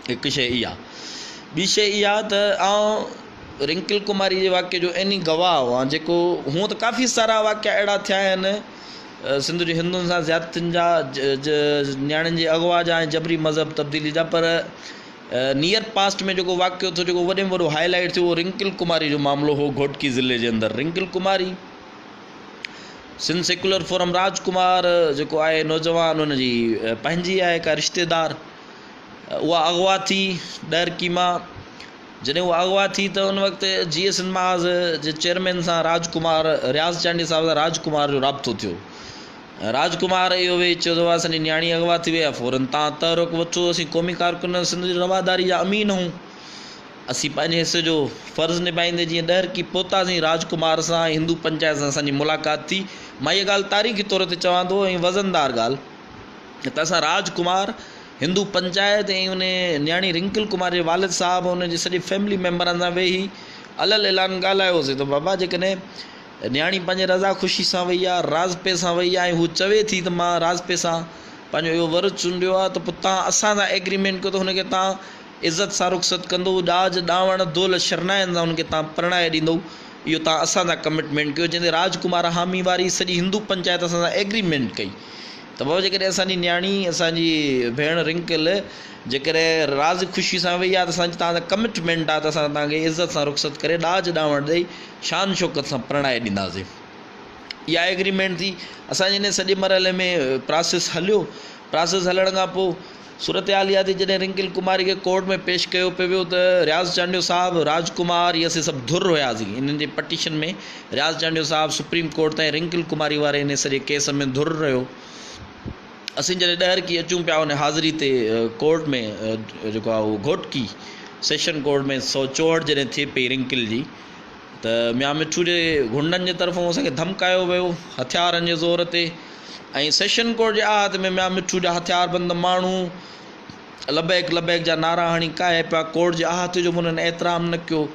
हिकु शइ इहा। ॿी शइ इहा त आउं रिंकल कुमारी जे वाक्य जो इन गवाह हुआ जेको हूअं त काफ़ी सारा वाक्य अहिड़ा थिया आहिनि सिंध जे हिंदुनि सां ज़्यादतियुनि जा न्याणियुनि जे अगवा जा ऐं जबरी मज़हब तब्दीली जा, पर नियर पास्ट में जेको वाक्य थियो जेको वॾे में वॾो हाईलाइट थियो उहो रिंकल कुमारी जो मामिलो हो घोटकी ज़िले जे अंदरि। रिंकल कुमारी सिंध सेक्युलर फोरम राजकुमार जेको आहे नौजवान हुनजी पंहिंजी आहे का रिश्तेदार, उहा अगवा थी डरकी मां। जॾहिं उहा अगवा थी त उन वक़्तु GS सिंधमाज़ जे चेयरमैन सां राजकुमार रियाज़ चांडी साहिब सां राजकुमार जो राब्तो थियो। राजकुमार इहो वेही चयो त असांजी न्याणी अगवा थी वई आहे, फ़ौरन तव्हां तहरुक वठो, असीं क़ौमी कारकुन सिंध जी रवादारी जा अमीन हूं, असीं पंहिंजे हिसे जो फ़र्ज़ु निभाईंदे जीअं डहरकी पहुतासीं राजकुमार सां हिंदू पंचायत सां असांजी मुलाक़ात थी। मां इहा ॻाल्हि तारीख़ी तौर ते चवां थो ऐं वज़नदार ॻाल्हि त असां राजकुमार हिंदू पंचायत ऐं उन न्याणी रिंकल कुमार जे वालिद साहब उनजे सॼे फैमिली मेम्बरनि सां वेही अलॻि ऐलान ॻाल्हायोसीं त बाबा जेकॾहिं न्याणी पंहिंजे रज़ा ख़ुशी सां वई आहे, राज़पे सां वई आहे ऐं हू चवे थी त मां राज़पे सां पंहिंजो इहो वरु चूंडियो आहे, त पोइ तव्हां असां सां एग्रीमेंट कयो त हुनखे तव्हां इज़त सां रुख़सत कंदो, ॾाज ॾावण दौल शरनाइनि सां हुनखे तव्हां परणाए ॾींदो, इहो तव्हां असां सां कमिटमेंट कयो। जंहिंते राजकुमार हामी वारी सॼी हिंदू पंचायत असां सां एग्रीमेंट कई त बाबा जेकॾहिं असांजी न्याणी असांजी भेण रिंकल जेकॾहिं राज़ ख़ुशी सां वई आहे त असांजी तव्हां सां कमिटमेंट आहे त असां तव्हांखे इज़त सां रुख़सत करे ॾाज ॾावण ॾेई शान शौक़त सां परणाए ॾींदासीं। इहा एग्रीमेंट थी। असांजे हिन सॼे मरहले में प्रोसेस हलियो। प्रोसेस हलण खां पोइ सूरत हाल इहा थी जॾहिं रिंकल कुमारी खे कोर्ट में पेश कयो पियो त रियाज़ चांडियो साहिबु राजकुमार इहे असीं सभु धुर हुयासीं इन्हनि जे पटिशन में। रियाज़ चांडियो साहिबु सुप्रीम कोर्ट ताईं रिंकल कुमारी वारे इन सॼे केस में धुर रहियो। असीं जॾहिं डहरकी अचूं पिया उन हाज़िरी ते कोर्ट में जेको आहे उहो घोटकी सेशन कोर्ट में 164 जॾहिं थिए पई रिंकल जी, त म्या मिठू जे गुंडनि जे तरफ़ां असांखे धमकायो वियो हथियारनि जे ज़ोर ते, ऐं सेशन कोर्ट जे आहत में म्या मिठू जा हथियारबंद माण्हू लबैक लबैक जा नारा हणी काए पिया। कोर्ट जे आहत जो बि उन्हनि एतिराम न कयो।